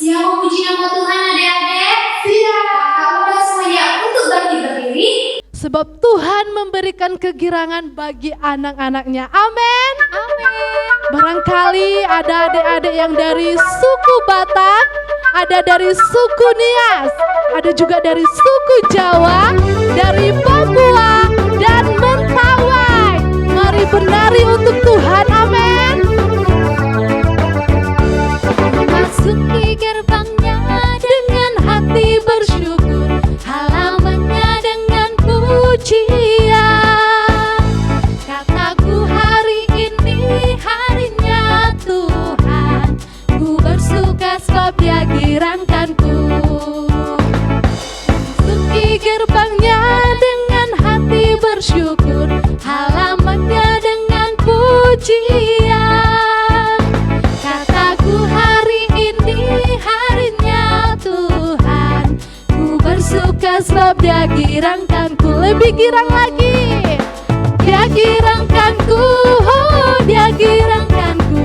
Siap memuji nama Tuhan adik-adik? Siap. Maka udah semuanya untuk bangkit berdiri. Sebab Tuhan memberikan kegirangan bagi anak-anaknya. Amin. Barangkali ada adik-adik yang dari suku Batak, ada dari suku Nias, ada juga dari suku Jawa, dari Papua dan Mentawai. Mari bernari untuk Tuhan. Amin. Masuki gerbangnya dengan hati bersyukur, halamannya dengan pujian. Kataku hari ini harinya Tuhan, ku bersuka sebab Dia girangkanku. Masuki gerbangnya dengan hati bersyukur, halamannya dengan pujian. Kataku hari ini harinya Tuhan, ku bersuka sebab Dia girangkanku. Lebih girang lagi. Dia girangkanku, oh Dia girangkanku.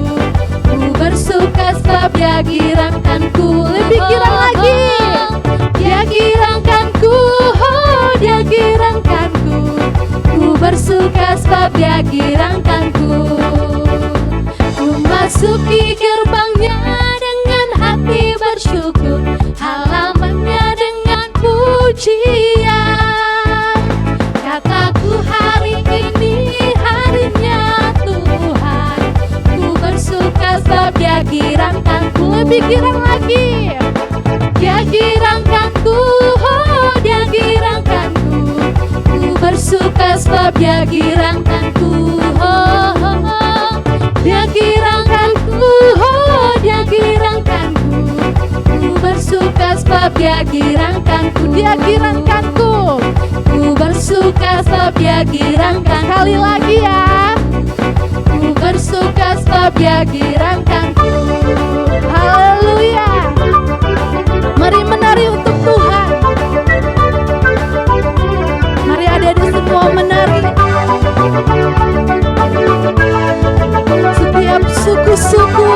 Ku bersuka sebab Dia girangkanku. Lebih girang lagi. Dia girangkanku, oh Dia girangkanku. Ku bersuka sebab Dia girangkanku. Ku masuki gerbangnya dengan hati bersyukur, halamannya dengan pujian. Kataku hari ini harinya Tuhan, ku bersuka sebab Dia girangkanku. Lebih girang lagi. Dia girangkanku, oh Dia girangkanku. Ku bersuka sebab Dia girangkanku, oh, oh, oh. Dia girangkanku, oh Dia girangkanku. Ku bersuka sebab Dia girangkanku. Dia girangkanku. Ku bersuka sebab Dia girangkanku. Sekali lagi ya. Ku bersuka sebab Dia girangkanku. Haleluya. Mari menari untuk Tuhan. Mari adik-adik semua menari. Setiap suku-suku.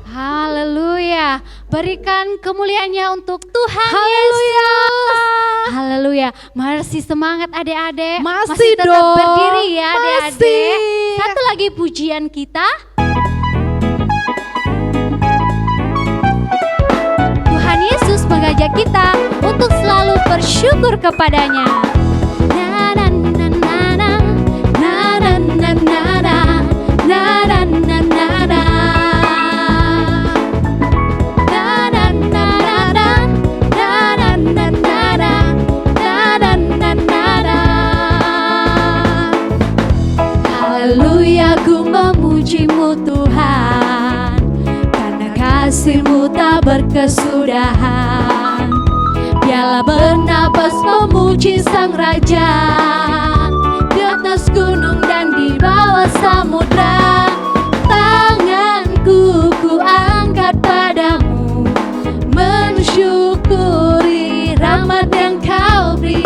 Haleluya. Berikan kemuliaannya untuk Tuhan Haleluya. Yesus. Haleluya. Masih semangat adik-adik. Masih tetap dong. berdiri ya adik-adik. Masih. Satu lagi pujian kita. Tuhan Yesus mengajak kita untuk selalu bersyukur kepadanya. Na na na na na, na na na na na, na na na na na. Haleluya, ku memuji-Mu Tuhan, karena kasih-Mu tak berkesudahan. Biarlah bernapas memuji Sang Raja, di atas gunung dan di bawah samudra. Tanganku ku angkat padamu, mensyukuri rahmat yang Kau beri.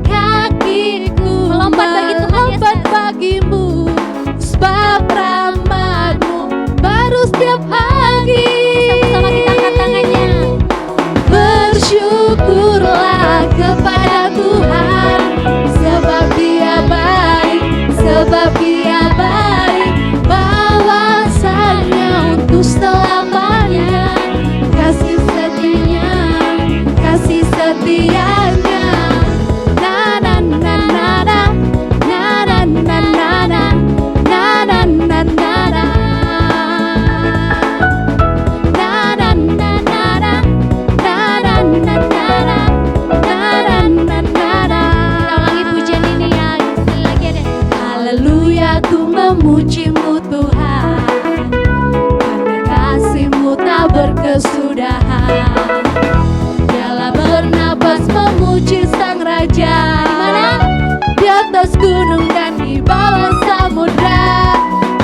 Kakiku melompat bagimu, sebab rahmat-Mu baru setiap pagi. Sama-sama kita angkat tangannya. Bersyukurlah kepada Tuhan, sebab Dia baik, sebab Dia baik. Bahwasanya untuk selamanya, kasih setianya, kasih setianya. Na na na na na, na na na na na, na na na na na. Na na na na na, na na na na na, na na na na na. Kita ulangi pujian ini ya, sekali lagi deh. Haleluya, ku memuji-Mu Tuhan, karena kasih-Mu tak berkesudahan. Biarlah bernapas memuji Sang Raja. Di mana? Di atas gunung dan di bawah samudra.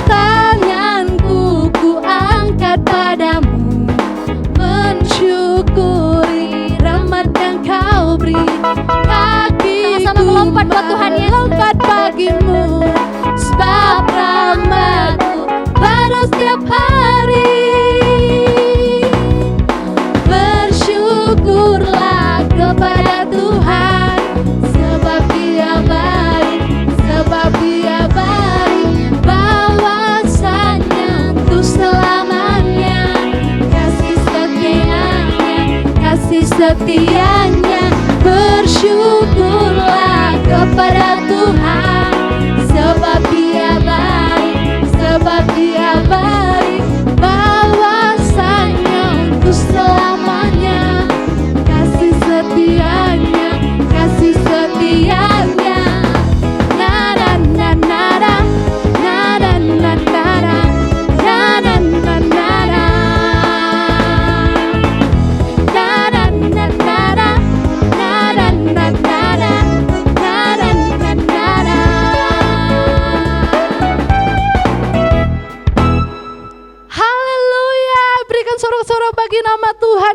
Tanganku ku angkat padamu, mensyukuri rahmat yang Kau beri. Kakiku sama-sama melompat buat Tuhan Yesus. Melompat bagimu, sebab rahmat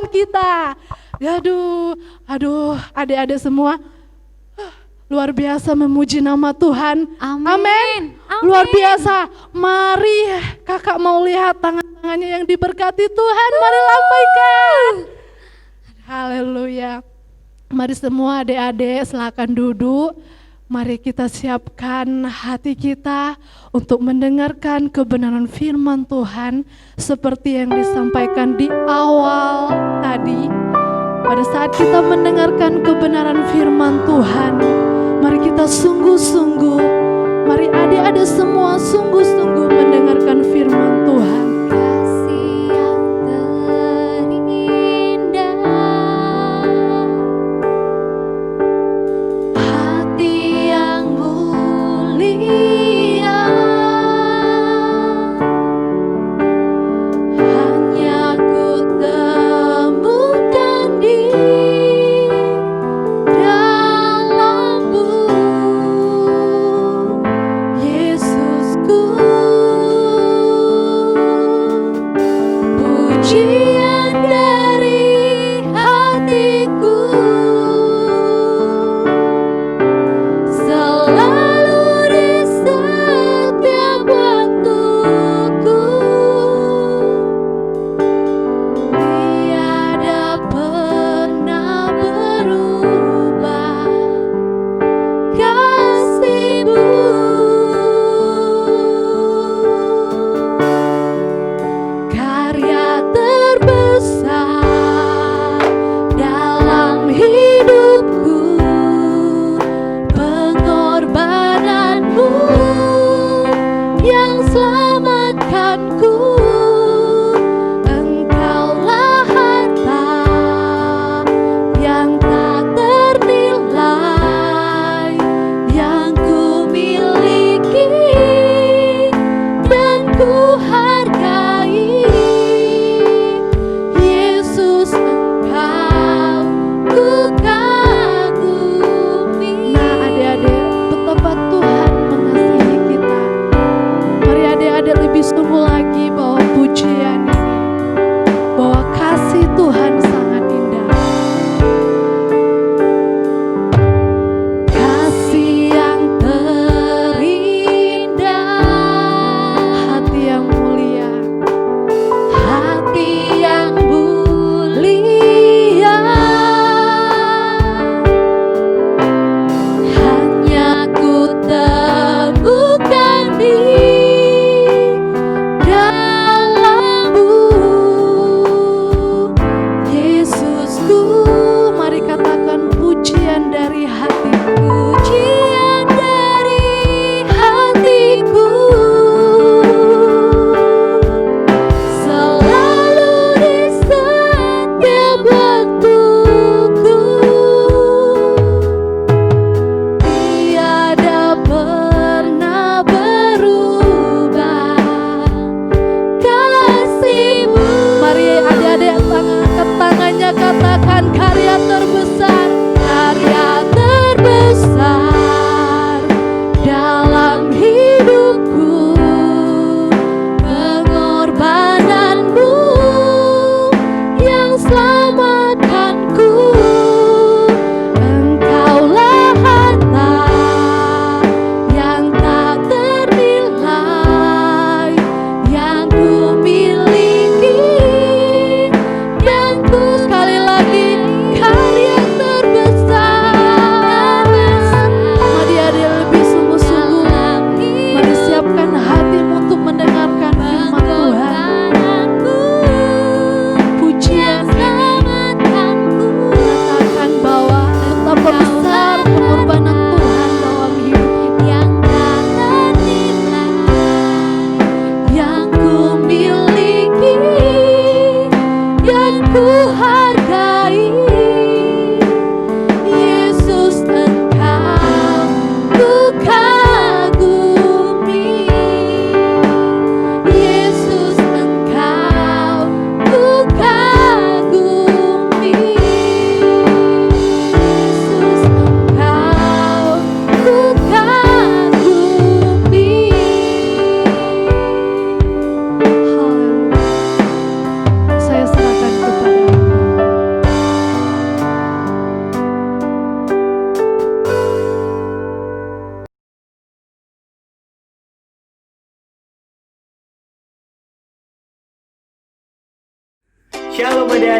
Tuhan kita. Aduh, adik-adik semua, luar biasa memuji nama Tuhan. Amin. Luar biasa. Mari kakak mau lihat tangan-tangannya yang diberkati Tuhan. Mari lambaikan. Haleluya. Mari semua adik-adik silakan duduk. Mari kita siapkan hati kita untuk mendengarkan kebenaran firman Tuhan seperti yang disampaikan di awal tadi. Pada saat kita mendengarkan kebenaran firman Tuhan, mari kita sungguh-sungguh, mari adik-adik semua sungguh-sungguh mendengarkan firman Tuhan. Kasih yang terindah, hati yang mulia, hanya ku temukan di dalam-Mu, Yesusku.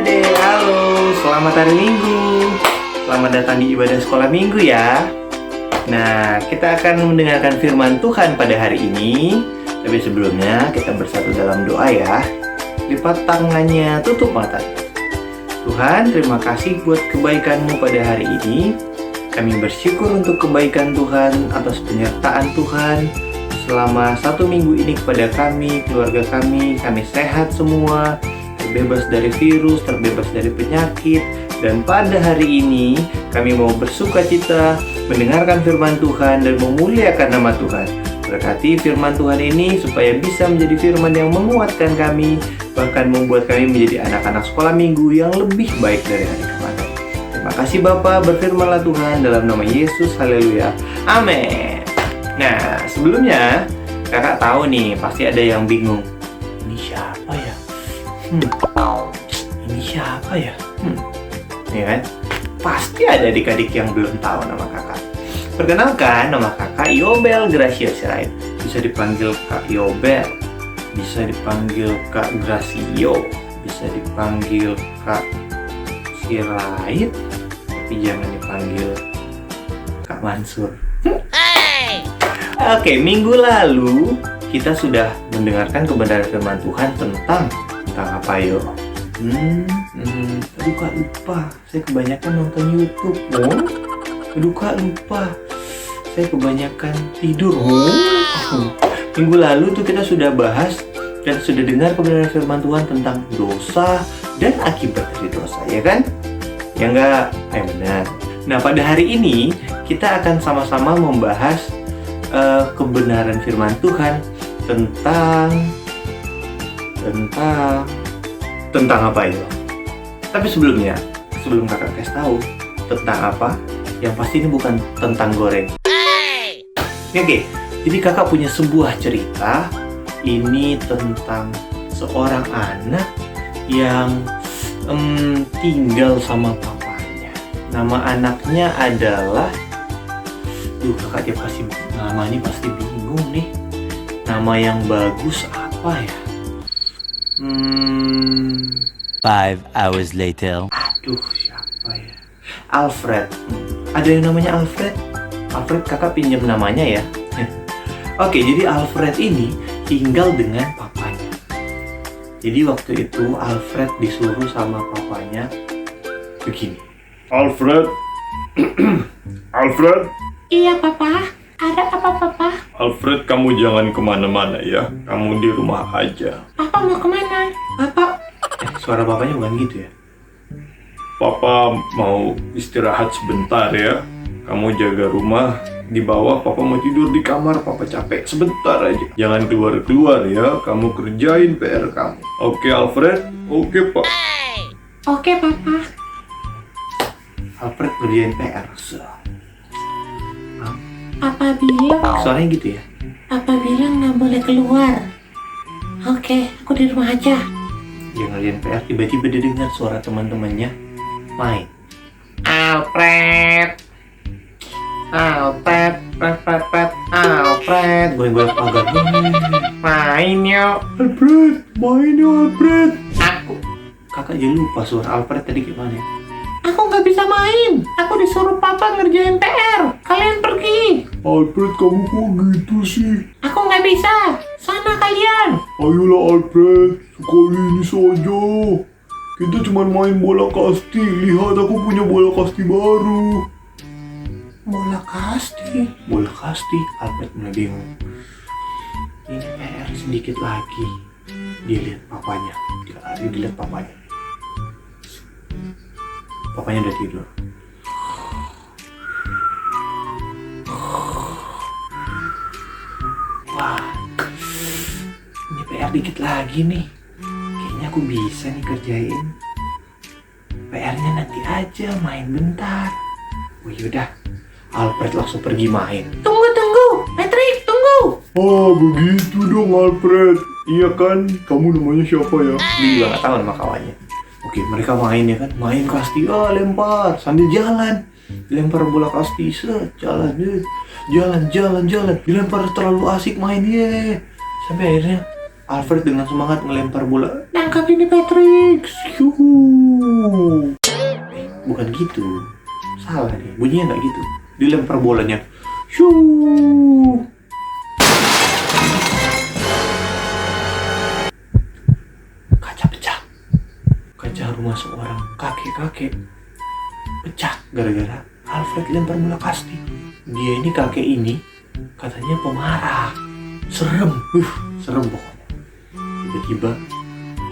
adik-adik, halo, selamat hari Minggu. Selamat datang di ibadah sekolah Minggu ya. Nah, kita akan mendengarkan firman Tuhan pada hari ini. Tapi sebelumnya kita bersatu dalam doa ya. Lipat tangannya, tutup mata. Tuhan, terima kasih buat kebaikan-Mu pada hari ini. Kami bersyukur untuk kebaikan Tuhan atas penyertaan Tuhan selama 1 minggu ini kepada kami, keluarga kami sehat semua, terbebas dari virus, terbebas dari penyakit. Dan pada hari ini kami mau bersukacita mendengarkan firman Tuhan dan memuliakan nama Tuhan. Berkati firman Tuhan ini supaya bisa menjadi firman yang menguatkan kami, bahkan membuat kami menjadi anak-anak sekolah minggu yang lebih baik dari hari kemarin. Terima kasih Bapa, berfirmanlah Tuhan dalam nama Yesus, haleluya, amin. Nah, sebelumnya kakak tahu nih, pasti ada yang bingung. Ini siapa ya? Ini siapa ya? Ya kan? Pasti ada adik-adik yang belum tahu nama kakak. Perkenalkan, nama kakak Yobel Gracia Sirait. Bisa dipanggil Kak Yobel, bisa dipanggil Kak Gracio, bisa dipanggil Kak Sirait, tapi jangan dipanggil Kak Mansur. Oke, minggu lalu kita sudah mendengarkan kebenaran firman Tuhan tentang apa yo? Aduh kak lupa, saya kebanyakan nonton YouTube. Aduh kak lupa, saya kebanyakan tidur. Minggu lalu tuh kita sudah bahas dan sudah dengar kebenaran firman Tuhan tentang dosa dan akibat dari dosa, ya kan? Ya enggak? Benar. Nah, pada hari ini kita akan sama-sama membahas kebenaran firman Tuhan tentang apa itu? Tapi sebelum kakak kasih tahu tentang apa, yang pasti ini bukan tentang goreng. Oke, jadi kakak punya sebuah cerita. Ini tentang seorang anak yang tinggal sama papanya. Nama anaknya adalah kakak dia pasti namanya pasti bingung nih. Nama yang bagus apa ya? 5 hours later. Aduh, siapa ya? Alfred. Ada yang namanya Alfred? Alfred kakak pinjam namanya ya. Oke, jadi Alfred ini tinggal dengan papanya. Jadi waktu itu Alfred disuruh sama papanya begini. Alfred. Alfred. Iya, Papa. Ada apa, Papa? Alfred, kamu jangan kemana-mana ya. Kamu di rumah aja. Papa mau kemana? Papa. Suara bapaknya bukan gitu ya? Papa mau istirahat sebentar ya. Kamu jaga rumah. Di bawah, Papa mau tidur di kamar. Papa capek sebentar aja. Jangan keluar-keluar ya. Kamu kerjain PR kamu. Oke, Alfred? Oke, Pak. Oke, Papa. Alfred kerjain PR. Papa bilang, Suaranya gitu ya? Papa bilang nggak boleh keluar. Oke, aku di rumah aja. Dia ngerjain PR, tiba-tiba dia dengar suara teman-temannya main. Alfred, Alfred, Alfred, gue pagar. Main yuk. Alfred, main yuk Alfred. Kakak jadi lupa suara Alfred tadi gimana ya? Aku nggak bisa main. Aku disuruh Papa ngerjain PR. Kalian pergi. Alfred, kamu kok gitu sih? Aku nggak bisa. Sana kalian. Ayolah Alfred, sekali ini saja. Kita cuma main bola kasti. Lihat, aku punya bola kasti baru. Bola kasti. Bola kasti? Alfred mulai bingung. Ini PR sedikit lagi. Dia lihat papanya. Dia lihat papanya. Papanya udah tidur. Wah, ini PR dikit lagi nih. Kayaknya aku bisa nih kerjain. PR-nya nanti aja, main bentar. Oh yaudah, Alfred langsung pergi main. Tunggu. Patrick, tunggu. Oh begitu dong Alfred. Iya kan, kamu namanya siapa ya? Dia juga gak tahu nama kawannya. Oke, mereka main ya kan, main kasti, lempar sambil jalan, dilempar bola kasti, jalan, dilempar terlalu asik main sampai akhirnya Alfred dengan semangat ngelempar bola. Nangkap ini Patrick. Yuhu. Bukan gitu. Salah nih. Bunyinya nggak gitu. Dilempar bolanya. Shoo. Kaca pecah. Kaca rumah seorang kakek-kakek pecah gara-gara Alfred lempar bola kasti. Dia ini kakek ini katanya pemarah. Serem. Serem pokoknya. Tiba-tiba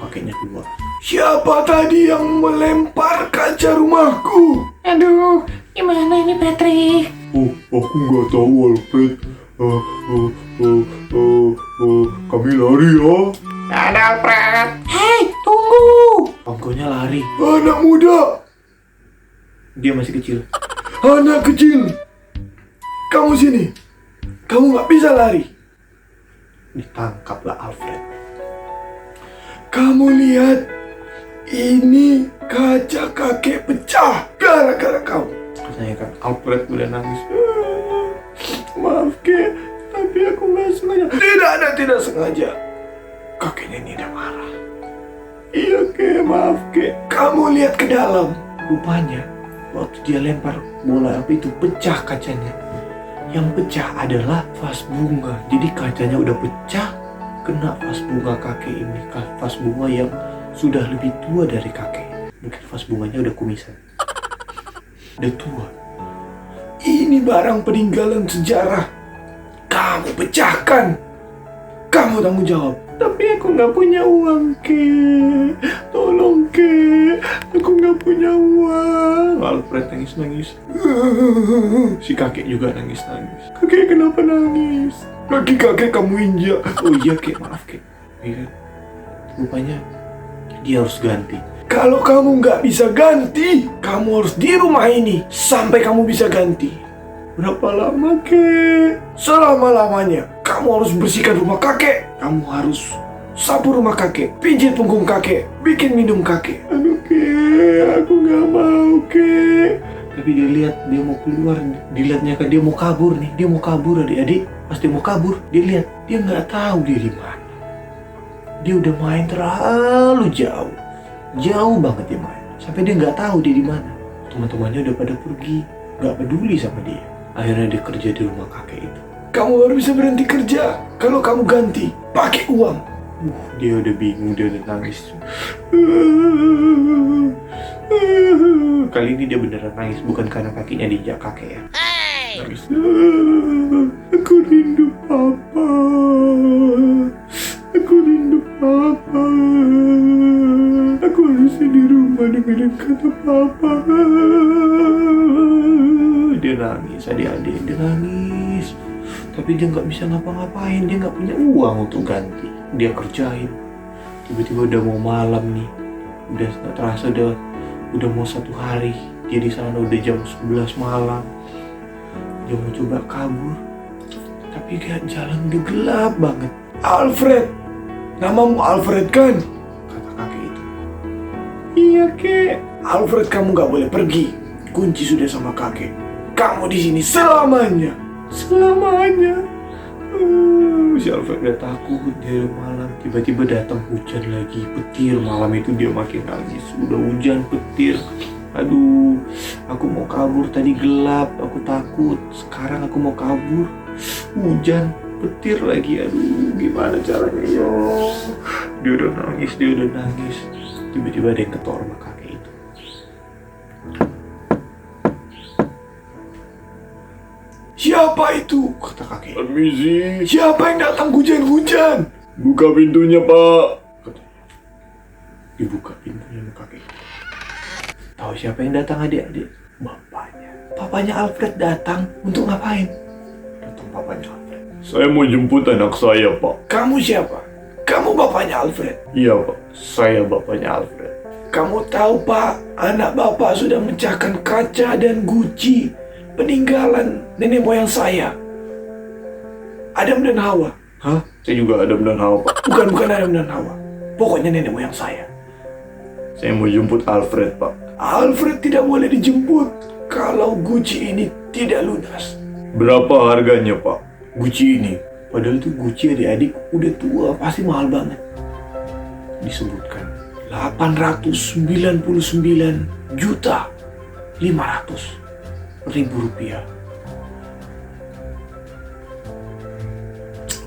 kakeknya keluar. Siapa tadi yang melempar kaca rumahku? Aduh, gimana ini Patrick? Oh, aku nggak tahu Alfred. Kami lari ya. Ada Alfred. Hei, tunggu. Pangkonya lari. Anak muda, Dia masih kecil. anak kecil. Kamu sini. Kamu nggak bisa lari. Ditangkaplah Alfred. Kamu lihat, ini kaca kakek pecah gara-gara kamu. Katanya kan Alfred udah nangis. Maaf Kek, tapi aku nggak sengaja. Tidak sengaja. Kakeknya ini udah marah. Iya Kek, maaf Kek. Kamu lihat ke dalam. Rupanya waktu dia lempar bola api itu pecah kacanya. Yang pecah adalah vas bunga. Jadi kacanya udah pecah, kena vas bunga kakek ini. Vas bunga yang sudah lebih tua dari kakek. Mungkin vas bunganya udah kumisan. Udah tua. Ini barang peninggalan sejarah. Kamu pecahkan. Kamu tanggung jawab. Tapi aku nggak punya uang Kek. Tolong Kek, aku nggak punya uang. Alfred nangis-nangis. Si kakek juga nangis-nangis. Kakek kenapa nangis? Kaki kakek kamu injak. Oh iya Kek, maaf Kek. Iya. Rupanya dia harus ganti. Kalau kamu nggak bisa ganti, kamu harus di rumah ini sampai kamu bisa ganti. Berapa lama Kek? Selama-lamanya, kamu harus bersihkan rumah kakek. Kamu harus sapu rumah kakek, pijit punggung kakek, bikin minum kakek. Aduh Kek, aku nggak mau Kek. Tapi dia lihat dia mau keluar, dilihatnya kan dia mau kabur nih, dia mau kabur adik-adik. Pas dia mau kabur, dia lihat dia nggak tahu dia di mana. Dia udah main terlalu jauh, jauh banget dia main, sampai dia nggak tahu dia di mana. Teman-temannya udah pada pergi, nggak peduli sama dia. Akhirnya dia kerja di rumah kakek itu. Kamu baru bisa berhenti kerja kalau kamu ganti pakai uang. Dia udah bingung, dia udah nangis. Kali ini dia beneran nangis, bukan karena kakinya diinjak kakek ya. Nangis. Aku rindu papa. Aku rindu papa. Aku harusnya di rumah dengerin kata papa. Dia nangis, adik-adik, dia nangis. Tapi dia nggak bisa ngapa-ngapain, dia nggak punya uang untuk ganti. Dia kerjain. Tiba-tiba udah mau malam nih, udah nggak terasa udah mau 1 hari. Dia di sana udah jam 11 malam. Dia mau coba kabur, tapi kayak jalan udah gelap banget. Alfred, namamu Alfred kan? Kata kakek itu. Iya Kek. Alfred, kamu nggak boleh pergi. Kunci sudah sama kakek. Kamu di sini selamanya. Selamanya. Si Alfred udah takut dari malam. Tiba-tiba datang hujan lagi, petir. Malam itu dia makin nangis. Udah hujan, petir. Aduh, aku mau kabur, tadi gelap, aku takut. Sekarang aku mau kabur, hujan, petir lagi. Aduh, gimana caranya ya? Dia udah nangis, dia udah nangis. Tiba-tiba ada yang ketok rumah kakek itu. Siapa itu? Kata kakek. Permisi. Siapa yang datang hujan-hujan? Buka pintunya, Pak. Katanya. Dibuka pintunya sama kakek. Tahu siapa yang datang adik-adik? Bapaknya. Papanya Alfred datang untuk ngapain? Datang papanya Alfred. Saya mau jemput anak saya, Pak. Kamu siapa? Kamu bapaknya Alfred. Iya, Pak. Saya bapaknya Alfred. Kamu tahu, Pak, anak bapak sudah memecahkan kaca dan guci peninggalan nenek moyang saya, Adam dan Hawa. Hah? Saya juga Adam dan Hawa, Pak. Bukan Adam dan Hawa. Pokoknya nenek moyang saya. Saya mau jemput Alfred, Pak. Alfred tidak boleh dijemput kalau guci ini tidak lunas. Berapa harganya, Pak? Guci ini Padahal itu Gucci adik-adik udah tua, pasti mahal banget. Disebutkan 899.500.000 rupiah.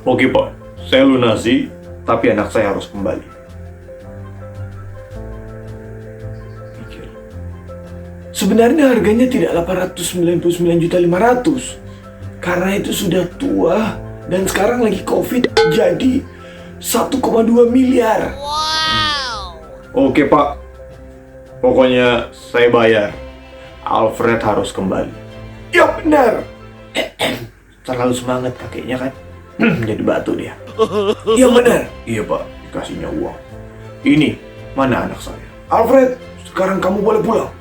Oke Pak, saya lunasi, tapi anak saya harus kembali. Mikir. Sebenarnya harganya tidak 899.500.000 karena itu sudah tua dan sekarang lagi COVID jadi 1,2 miliar. Oke Pak, pokoknya saya bayar. Alfred harus kembali. Ya benar. Terlalu semangat kakeknya kan? Jadi batu dia. Ya benar. Iya Pak, dikasihnya uang. Ini, mana anak saya? Alfred, sekarang kamu boleh pulang.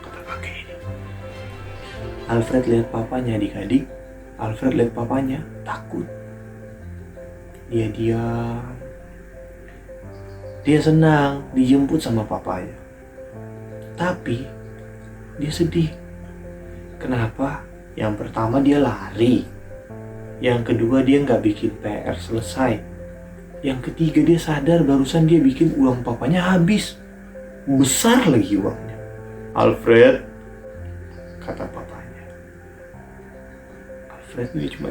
Kata kakek ini. Alfred lihat papanya adik-adik. Alfred lihat papanya, takut. Dia diam. Dia senang dijemput sama papanya. Tapi dia sedih. Kenapa? Yang pertama dia lari. Yang kedua dia nggak bikin PR selesai. Yang ketiga dia sadar barusan dia bikin uang papanya habis. Besar lagi uangnya. Alfred, kata papanya. Alfred ini cuma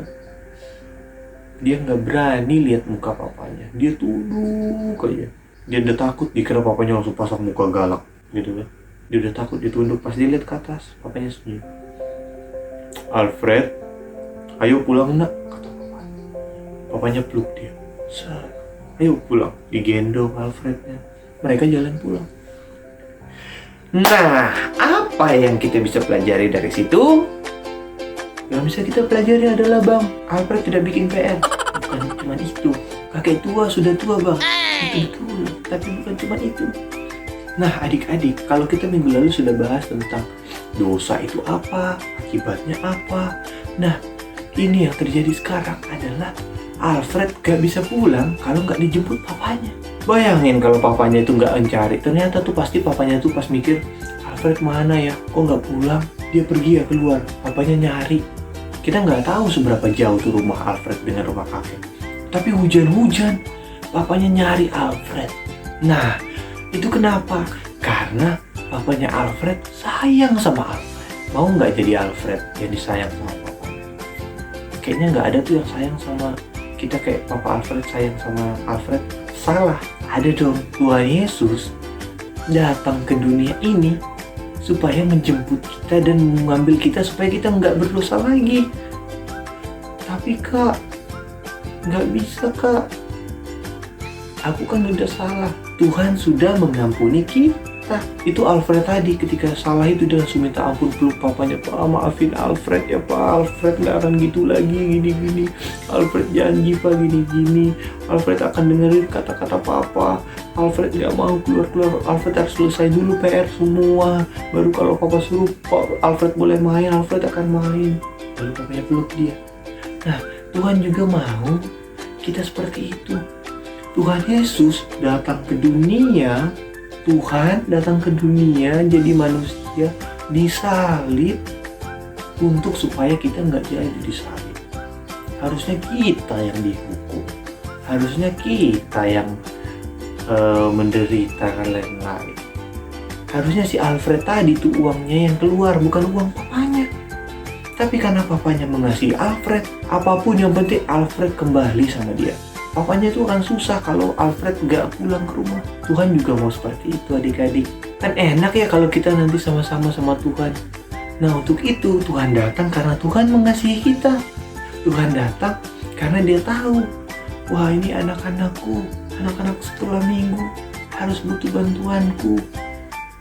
dia nggak berani lihat muka papanya. Dia tunduk aja. Dia udah takut dikira papanya langsung pasang muka galak gitu kan. Dia udah takut, dia tunduk. Pas dia lihat ke atas, papanya senyum. Alfred, ayo pulang nak, kata papanya. Papanya peluk dia. Ayo pulang, digendong Alfrednya. Mereka jalan pulang. Nah, apa yang kita bisa pelajari dari situ? Yang bisa kita pelajari adalah Bang, Alfred tidak bikin PR. Bukan cuma itu. Kakek tua sudah tua Bang. Betul, tapi bukan cuma itu. Nah adik-adik, kalau kita minggu lalu sudah bahas tentang dosa itu apa, akibatnya apa. Nah, ini yang terjadi sekarang adalah Alfred gak bisa pulang kalau gak dijemput papanya. Bayangin kalau papanya itu gak mencari, ternyata tuh pasti papanya tuh pas mikir, Alfred mana ya, kok gak pulang? Dia pergi ya keluar, papanya nyari. Kita gak tahu seberapa jauh tuh rumah Alfred dengan rumah kakek. Tapi hujan-hujan, papanya nyari Alfred. Nah, itu kenapa? Karena papanya Alfred sayang sama Alfred. Mau nggak jadi Alfred yang disayang sama papanya? Kayaknya nggak ada tuh yang sayang sama kita kayak papa Alfred sayang sama Alfred. Salah, ada dong. Tuhan Yesus datang ke dunia ini supaya menjemput kita dan mengambil kita supaya kita nggak berdosa lagi. Tapi Kak, nggak bisa Kak. Aku kan udah salah. Tuhan sudah mengampuni kita. Itu Alfred tadi ketika salah itu dia langsung minta ampun, peluk papanya. Pak, maafin Alfred ya Pak. Alfred gak akan gitu lagi, gini-gini. Alfred janji Pak, gini-gini. Alfred akan dengerin kata-kata Papa. Alfred gak mau keluar-keluar. Alfred harus selesai dulu PR semua. Baru kalau Papa suruh Alfred boleh main, Alfred akan main. Lalu papanya peluk dia. Nah, Tuhan juga mau kita seperti itu. Tuhan Yesus datang ke dunia, Tuhan datang ke dunia jadi manusia, disalib untuk supaya kita nggak jadi disalib. Harusnya kita yang dihukum, harusnya kita yang menderita kan lain-lain. Harusnya si Alfred tadi tuh uangnya yang keluar, bukan uang papanya. Tapi karena papanya mengasihi Alfred, apapun yang penting Alfred kembali sama dia. Papanya tuh akan susah kalau Alfred gak pulang ke rumah. Tuhan juga mau seperti itu adik-adik. Kan enak ya kalau kita nanti sama-sama sama Tuhan. Nah untuk itu Tuhan datang karena Tuhan mengasihi kita. Tuhan datang karena dia tahu, wah ini anak-anakku, anak-anak sekolah minggu harus butuh bantuanku.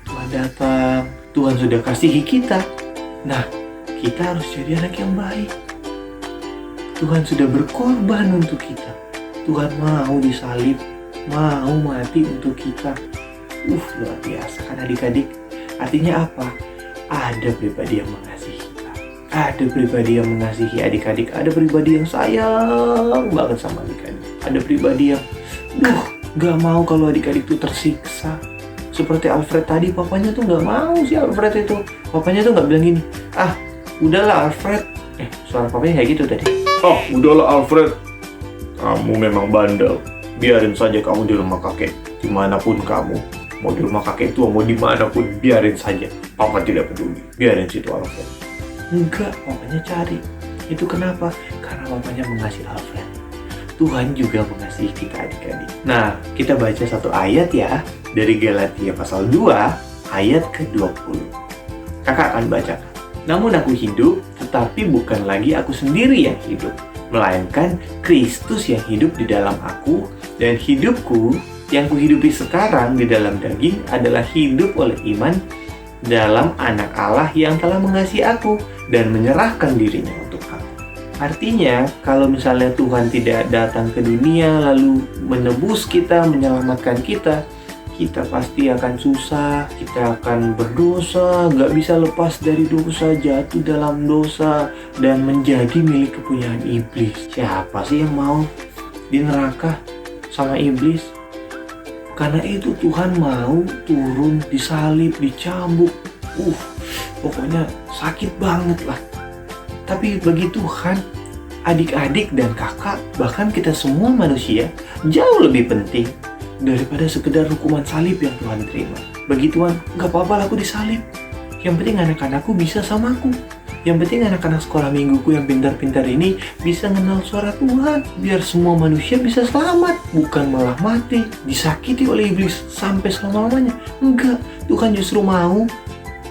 Tuhan datang, Tuhan sudah kasihi kita. Nah kita harus jadi anak yang baik. Tuhan sudah berkorban untuk kita. Tuhan mau disalib, mau mati untuk kita. Luar biasa kan adik-adik. Artinya apa? Ada pribadi yang mengasihi kita. Ada pribadi yang mengasihi adik-adik. Ada pribadi yang sayang banget sama adik-adik. Ada pribadi yang gak mau kalau adik-adik itu tersiksa. Seperti Alfred tadi, papanya tuh gak mau si Alfred itu. Papanya tuh gak bilang gini, udahlah Alfred. Suara papanya kayak gitu tadi. Udahlah Alfred. Kamu memang bandel. Biarin saja kamu di rumah kakek. Dimanapun kamu. Mau di rumah kakek tua, mau dimanapun, biarin saja. Papa tidak peduli. Biarin situ Alfred. Enggak, papanya cari. Itu kenapa? Karena papanya mengasihi Alfred. Tuhan juga mengasihi kita adik-adik. Nah, kita baca satu ayat ya. Dari Galatia pasal 2, ayat ke-20. Kakak akan bacakan. Namun aku hidup, tetapi bukan lagi aku sendiri yang hidup, melainkan Kristus yang hidup di dalam aku, dan hidupku yang kuhidupi sekarang di dalam daging adalah hidup oleh iman dalam anak Allah yang telah mengasihi aku dan menyerahkan dirinya untuk aku. Artinya, kalau misalnya Tuhan tidak datang ke dunia lalu menebus kita, menyelamatkan kita, kita pasti akan susah, kita akan berdosa, gak bisa lepas dari dosa, jatuh dalam dosa, dan menjadi milik kepunyaan iblis. Siapa sih yang mau di neraka sama iblis? Karena itu Tuhan mau turun, disalib, dicambuk. Pokoknya sakit banget lah. Tapi bagi Tuhan, adik-adik dan kakak, bahkan kita semua manusia, jauh lebih penting daripada sekedar hukuman salib yang Tuhan terima. Bagi Tuhan, gak apa-apa lah aku disalib. Yang penting anak-anakku bisa sama aku. Yang penting anak-anak sekolah mingguku yang pintar-pintar ini bisa kenal suara Tuhan. Biar semua manusia bisa selamat. Bukan malah mati, disakiti oleh iblis sampai selama-lamanya. Enggak, Tuhan justru mau.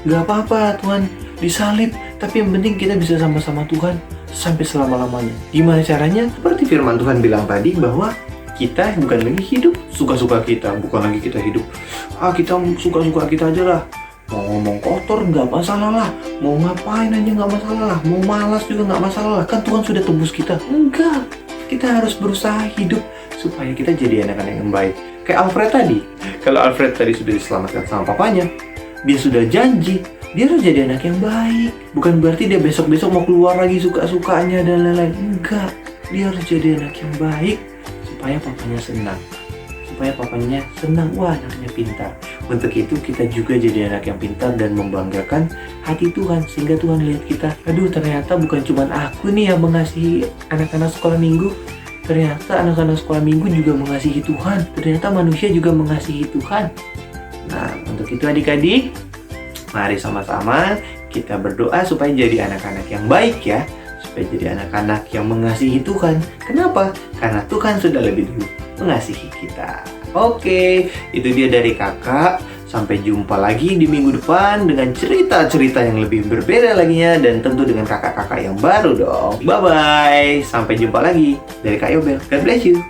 Gak apa-apa Tuhan disalib, tapi yang penting kita bisa sama-sama Tuhan sampai selama-lamanya. Gimana caranya? Seperti firman Tuhan bilang tadi bahwa kita bukan lagi hidup suka-suka kita, bukan lagi kita hidup kita suka-suka kita aja lah. Mau ngomong kotor nggak masalah lah, mau ngapain aja nggak masalah lah, mau malas juga nggak masalah lah, kan Tuhan sudah tebus kita. Enggak, kita harus berusaha hidup supaya kita jadi anak-anak yang baik. Kayak Alfred tadi, kalau Alfred tadi sudah diselamatkan sama papanya, dia sudah janji dia harus jadi anak yang baik. Bukan berarti dia besok-besok mau keluar lagi suka-sukanya dan lain-lain. Enggak, dia harus jadi anak yang baik supaya papanya senang. Wah, anaknya pintar. Untuk itu kita juga jadi anak yang pintar dan membanggakan hati Tuhan, sehingga Tuhan lihat kita, aduh ternyata bukan cuma aku nih yang mengasihi anak-anak sekolah minggu, ternyata anak-anak sekolah minggu juga mengasihi Tuhan, ternyata manusia juga mengasihi Tuhan. Nah, untuk itu adik-adik, mari sama-sama kita berdoa supaya jadi anak-anak yang baik ya, supaya jadi anak-anak yang mengasihi Tuhan. Kenapa? Karena Tuhan sudah lebih dulu mengasihi kita. Oke, itu dia dari kakak. Sampai jumpa lagi di minggu depan dengan cerita-cerita yang lebih berbeda laginya, dan tentu dengan kakak-kakak yang baru dong. Bye-bye, sampai jumpa lagi dari Kak Yobel. God bless you.